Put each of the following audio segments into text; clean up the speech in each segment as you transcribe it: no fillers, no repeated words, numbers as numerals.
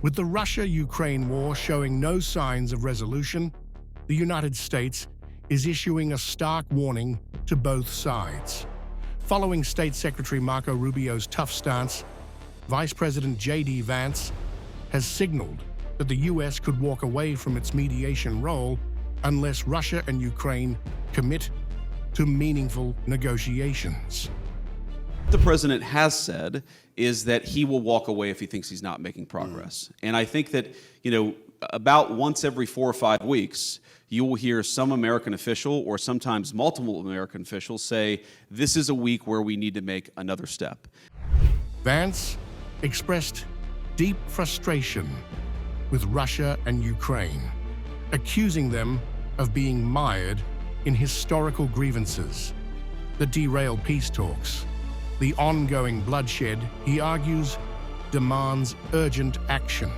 With the Russia-Ukraine war showing no signs of resolution, the United States is issuing a stark warning to both sides. Following State Secretary Marco Rubio's tough stance, Vice President J.D. Vance has signaled that the U.S. could walk away from its mediation role unless Russia and Ukraine commit to meaningful negotiations. What the president has said is that he will walk away if he thinks he's not making progress. And I think that, about once every 4 or 5 weeks, you will hear some American official or sometimes multiple American officials say, this is a week where we need to make another step. Vance expressed deep frustration with Russia and Ukraine, accusing them of being mired in historical grievances that derail peace talks. The ongoing bloodshed, he argues, demands urgent action.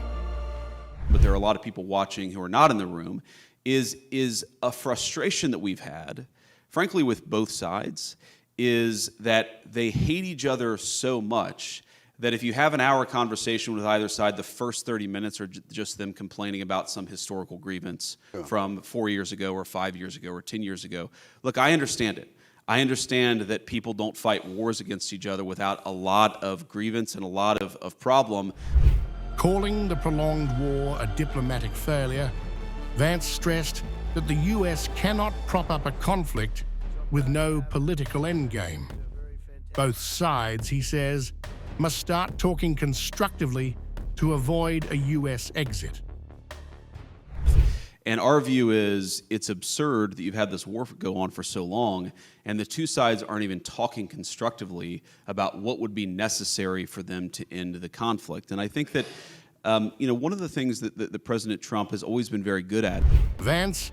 But there are a lot of people watching who are not in the room, is a frustration that we've had, frankly, with both sides, is that they hate each other so much that if you have an hour conversation with either side, the first 30 minutes are just them complaining about some historical grievance from 4 years ago or 5 years ago or 10 years ago. Look, I understand it. I understand that people don't fight wars against each other without a lot of grievance and a lot of problem. Calling the prolonged war a diplomatic failure, Vance stressed that the U.S. cannot prop up a conflict with no political endgame. Both sides, he says, must start talking constructively to avoid a U.S. exit. And our view is it's absurd that you've had this war go on for so long, and the two sides aren't even talking constructively about what would be necessary for them to end the conflict. And I think that, one of the things that President Trump has always been very good at. Vance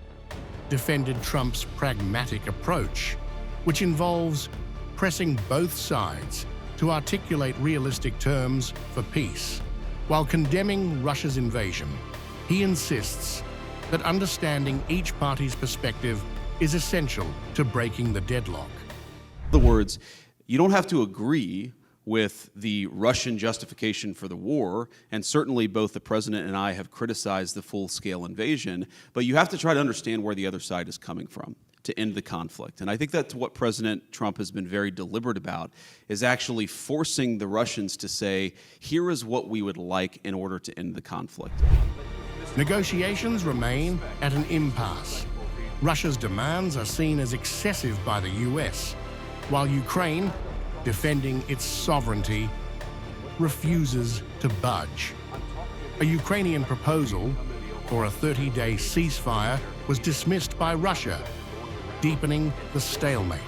defended Trump's pragmatic approach, which involves pressing both sides to articulate realistic terms for peace. While condemning Russia's invasion, he insists that understanding each party's perspective is essential to breaking the deadlock. In other words, you don't have to agree with the Russian justification for the war, and certainly both the president and I have criticized the full-scale invasion, but you have to try to understand where the other side is coming from to end the conflict. And I think that's what President Trump has been very deliberate about, is actually forcing the Russians to say, here is what we would like in order to end the conflict. Negotiations remain at an impasse. Russia's demands are seen as excessive by the U.S., while Ukraine, defending its sovereignty, refuses to budge. A Ukrainian proposal for a 30-day ceasefire was dismissed by Russia, deepening the stalemate.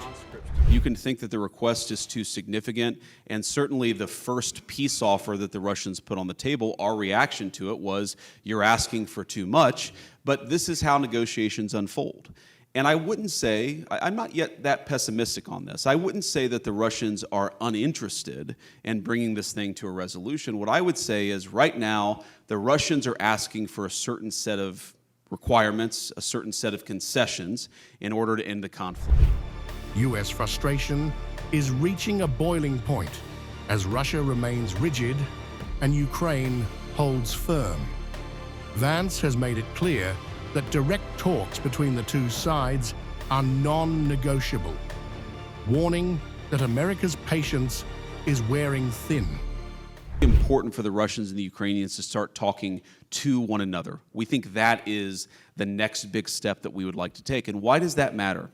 You can think that the request is too significant, and certainly the first peace offer that the Russians put on the table, our reaction to it was, you're asking for too much, but this is how negotiations unfold. And I wouldn't say, I'm not yet that pessimistic on this, I wouldn't say that the Russians are uninterested in bringing this thing to a resolution. What I would say is right now, the Russians are asking for a certain set of requirements, a certain set of concessions in order to end the conflict. U.S. frustration is reaching a boiling point as Russia remains rigid and Ukraine holds firm. Vance has made it clear that direct talks between the two sides are non-negotiable, warning that America's patience is wearing thin. It's important for the Russians and the Ukrainians to start talking to one another. We think that is the next big step that we would like to take. And why does that matter?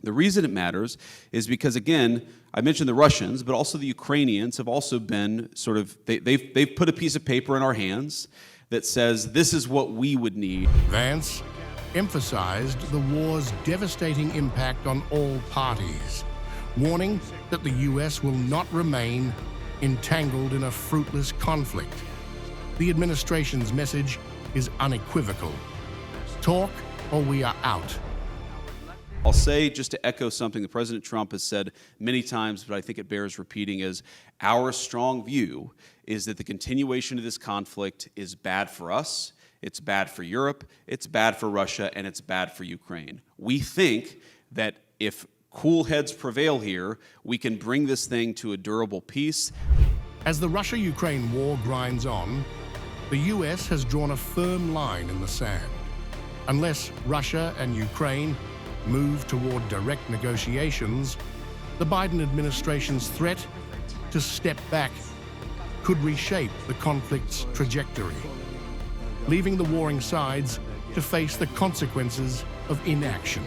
The reason it matters is because, again, I mentioned the Russians, but also the Ukrainians have also been sort of, they've put a piece of paper in our hands that says this is what we would need. Vance emphasized the war's devastating impact on all parties, warning that the U.S. will not remain entangled in a fruitless conflict. The administration's message is unequivocal. Talk or we are out. I'll say, just to echo something that President Trump has said many times, but I think it bears repeating, is our strong view is that the continuation of this conflict is bad for us, it's bad for Europe, it's bad for Russia, and it's bad for Ukraine. We think that if cool heads prevail here, we can bring this thing to a durable peace. As the Russia-Ukraine war grinds on, The US has drawn a firm line in the sand. Unless Russia and Ukraine move toward direct negotiations, the Biden administration's threat to step back could reshape the conflict's trajectory, leaving the warring sides to face the consequences of inaction.